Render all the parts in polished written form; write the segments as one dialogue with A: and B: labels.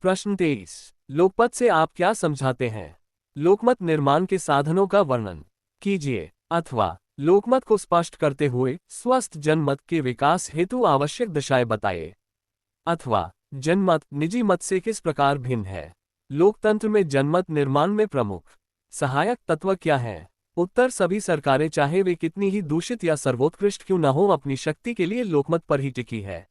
A: प्रश्न 23। लोकमत से आप क्या समझाते हैं? लोकमत निर्माण के साधनों का वर्णन कीजिए, अथवा लोकमत को स्पष्ट करते हुए स्वस्थ जनमत के विकास हेतु आवश्यक दिशाएं बताइए। अथवा जनमत निजी मत से किस प्रकार भिन्न है? लोकतंत्र में जनमत निर्माण में प्रमुख सहायक तत्व क्या है? उत्तर सभी सरकारें चाहे वे कितनी ही दूषित या सर्वोत्कृष्ट क्यों न हो अपनी शक्ति के लिए लोकमत पर ही टिकी है।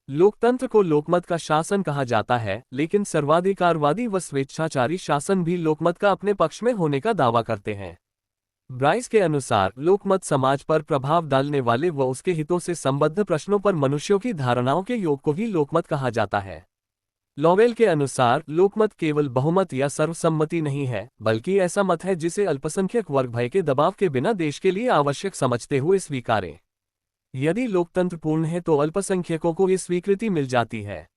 A: लोकतंत्र को लोकमत का शासन कहा जाता है, लेकिन सर्वाधिकारवादी व स्वेच्छाचारी शासन भी लोकमत का अपने पक्ष में होने का दावा करते हैं। ब्राइस के अनुसार लोकमत समाज पर प्रभाव डालने वाले व उसके हितों से संबद्ध प्रश्नों पर मनुष्यों की धारणाओं के योग को ही लोकमत कहा जाता है। लॉवेल के अनुसार लोकमत केवल बहुमत या सर्वसम्मति नहीं है, बल्कि ऐसा मत है जिसे अल्पसंख्यक वर्ग भय के दबाव के बिना देश के लिए आवश्यक समझते हुए स्वीकारें। यदि लोकतंत्र पूर्ण है तो अल्पसंख्यकों को ये स्वीकृति मिल जाती है।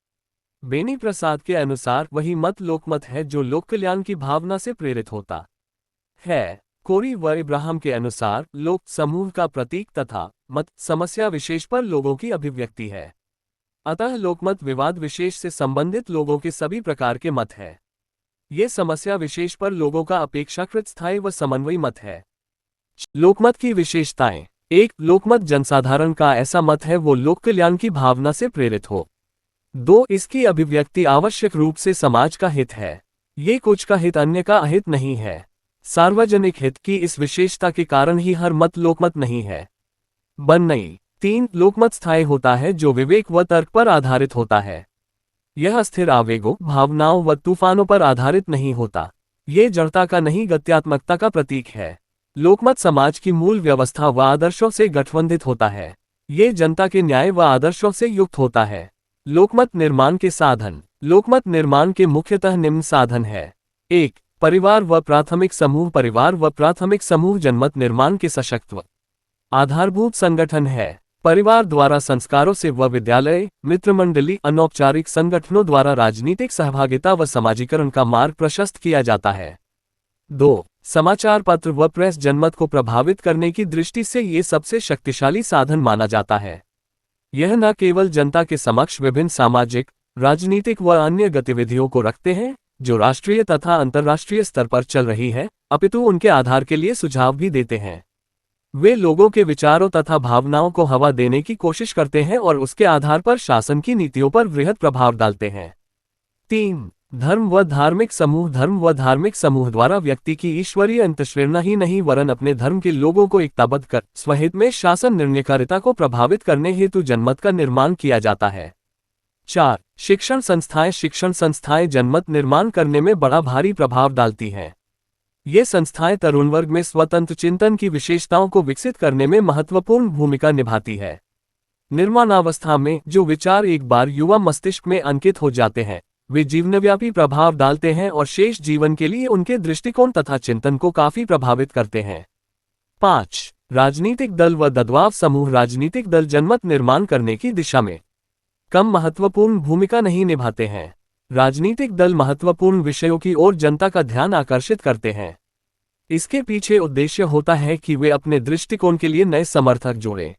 A: बेनी प्रसाद के अनुसार वही मत लोकमत है जो लोक कल्याण की भावना से प्रेरित होता है। कोरी व इब्राहम के अनुसार लोक समूह का प्रतीक तथा मत समस्या विशेष पर लोगों की अभिव्यक्ति है। अतः लोकमत विवाद विशेष से संबंधित लोगों के सभी प्रकार के मत है। ये समस्या विशेष पर लोगों का अपेक्षाकृत स्थायी व समन्वयी मत है। लोकमत की विशेषताएं। 1. लोकमत जनसाधारण का ऐसा मत है वो लोक कल्याण की भावना से प्रेरित हो। 2. इसकी अभिव्यक्ति आवश्यक रूप से समाज का हित है। ये कुछ का हित अन्य का अहित नहीं है। सार्वजनिक हित की इस विशेषता के कारण ही हर मत लोकमत नहीं है। बनई। 3. लोकमत स्थायी होता है जो विवेक व तर्क पर आधारित होता है। यह अस्थिर आवेगों, भावनाओं व तूफानों पर आधारित नहीं होता। ये जड़ता का नहीं गत्यात्मकता का प्रतीक है। लोकमत समाज की मूल व्यवस्था व आदर्शों से गठबंधित होता है। ये जनता के न्याय व आदर्शों से युक्त होता है। लोकमत निर्माण के साधन। लोकमत निर्माण के मुख्यतः निम्न साधन है। 1. परिवार व प्राथमिक समूह। परिवार व प्राथमिक समूह जनमत निर्माण के सशक्त आधारभूत संगठन है। परिवार द्वारा संस्कारों से व विद्यालय, मित्रमंडली, अनौपचारिक संगठनों द्वारा राजनीतिक सहभागिता व समाजीकरण का मार्ग प्रशस्त किया जाता है। 2. समाचार पत्र व प्रेस जनमत को प्रभावित करने की दृष्टि से ये सबसे शक्तिशाली साधन माना जाता है। यह न केवल जनता के समक्ष विभिन्न सामाजिक, राजनीतिक व अन्य गतिविधियों को रखते हैं जो राष्ट्रीय तथा अंतर्राष्ट्रीय स्तर पर चल रही है, अपितु उनके आधार के लिए सुझाव भी देते हैं। वे लोगों के विचारों तथा भावनाओं को हवा देने की कोशिश करते हैं और उसके आधार पर शासन की नीतियों पर वृहद प्रभाव डालते हैं। 3. धर्म व धार्मिक समूह। धर्म व धार्मिक समूह द्वारा व्यक्ति की ईश्वरीय अंतःप्रेरणा ही नहीं वरन अपने धर्म के लोगों को एकताबद्ध कर स्वहित में शासन निर्णयकारिता को प्रभावित करने हेतु जनमत का निर्माण किया जाता है। 4. शिक्षण संस्थाएं। शिक्षण संस्थाएं जनमत निर्माण करने में बड़ा भारी प्रभाव डालती हैं। ये संस्थाएं तरुण वर्ग में स्वतंत्र चिंतन की विशेषताओं को विकसित करने में महत्वपूर्ण भूमिका निभाती है। निर्माणावस्था में जो विचार एक बार युवा मस्तिष्क में अंकित हो जाते हैं वे जीवनव्यापी प्रभाव डालते हैं और शेष जीवन के लिए उनके दृष्टिकोण तथा चिंतन को काफी प्रभावित करते हैं। 5. राजनीतिक दल व दबाव समूह। राजनीतिक दल जनमत निर्माण करने की दिशा में कम महत्वपूर्ण भूमिका नहीं निभाते हैं। राजनीतिक दल महत्वपूर्ण विषयों की ओर जनता का ध्यान आकर्षित करते हैं। इसके पीछे उद्देश्य होता है कि वे अपने दृष्टिकोण के लिए नए समर्थक जोड़ें।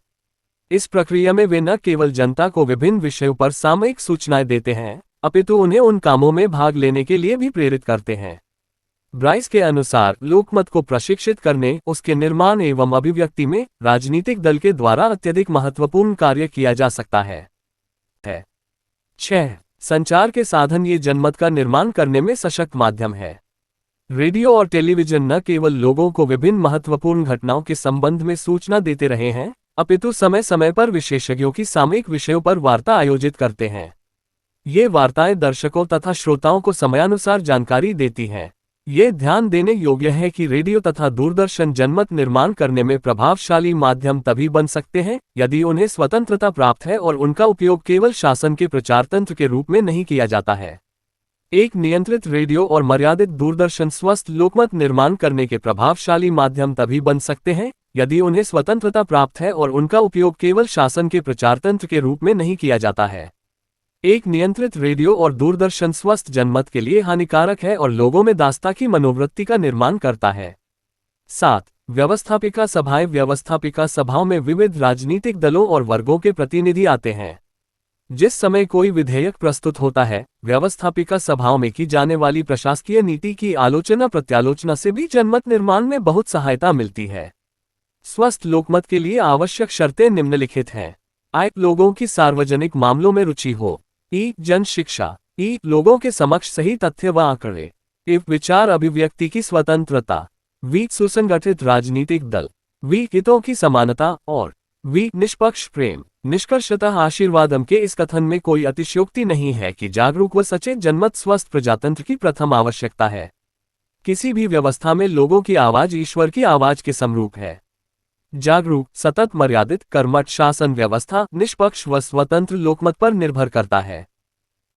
A: इस प्रक्रिया में वे न केवल जनता को विभिन्न विषयों पर सामयिक सूचनाएं देते हैं, अपितु उन्हें उन कामों में भाग लेने के लिए भी प्रेरित करते हैं। ब्राइस के अनुसार लोकमत को प्रशिक्षित करने, उसके निर्माण एवं अभिव्यक्ति में राजनीतिक दल के द्वारा अत्यधिक महत्वपूर्ण कार्य किया जा सकता है। 6. संचार के साधन। ये जनमत का निर्माण करने में सशक्त माध्यम है। रेडियो और टेलीविजन न केवल लोगों को विभिन्न महत्वपूर्ण घटनाओं के संबंध में सूचना देते रहे हैं, अपितु समय समय पर विशेषज्ञों की सामयिक विषयों पर वार्ता आयोजित करते हैं। ये वार्ताएं दर्शकों तथा श्रोताओं को समयानुसार जानकारी देती हैं। ये ध्यान देने योग्य है कि रेडियो तथा दूरदर्शन जनमत निर्माण करने में प्रभावशाली माध्यम तभी बन सकते हैं यदि उन्हें स्वतंत्रता प्राप्त है और उनका उपयोग केवल शासन के प्रचार तंत्र के रूप में नहीं किया जाता है। एक नियंत्रित रेडियो और मर्यादित दूरदर्शन स्वस्थ लोकमत निर्माण करने के प्रभावशाली माध्यम तभी बन सकते हैं यदि उन्हें स्वतंत्रता प्राप्त है और उनका उपयोग केवल शासन के प्रचार तंत्र के रूप में नहीं किया जाता है। एक नियंत्रित रेडियो और दूरदर्शन स्वस्थ जनमत के लिए हानिकारक है और लोगों में दासता की मनोवृत्ति का निर्माण करता है। 7. व्यवस्थापिका सभाएं। व्यवस्थापिका सभाओं में विविध राजनीतिक दलों और वर्गों के प्रतिनिधि आते हैं। जिस समय कोई विधेयक प्रस्तुत होता है, व्यवस्थापिका सभाओं में की जाने वाली प्रशासकीय नीति की आलोचना प्रत्यालोचना से भी जनमत निर्माण में बहुत सहायता मिलती है। स्वस्थ लोकमत के लिए आवश्यक शर्तें निम्नलिखित हैं। आय, लोगों की सार्वजनिक मामलों में रुचि हो। ई, जन शिक्षा। ई, लोगों के समक्ष सही तथ्य व आंकड़े। ई, विचार अभिव्यक्ति की स्वतंत्रता। वी, सुसंगठित राजनीतिक दल। वी, हितों की समानता। और वी, निष्पक्ष प्रेम। निष्कर्षतः आशीर्वादम के इस कथन में कोई अतिशयोक्ति नहीं है कि जागरूक व सचेत जनमत स्वस्थ प्रजातंत्र की प्रथम आवश्यकता है। किसी भी व्यवस्था में लोगों की आवाज ईश्वर की आवाज के समरूप है। जागरूक, सतत, मर्यादित, कर्मठ शासन व्यवस्था निष्पक्ष व स्वतंत्र लोकमत पर निर्भर करता है।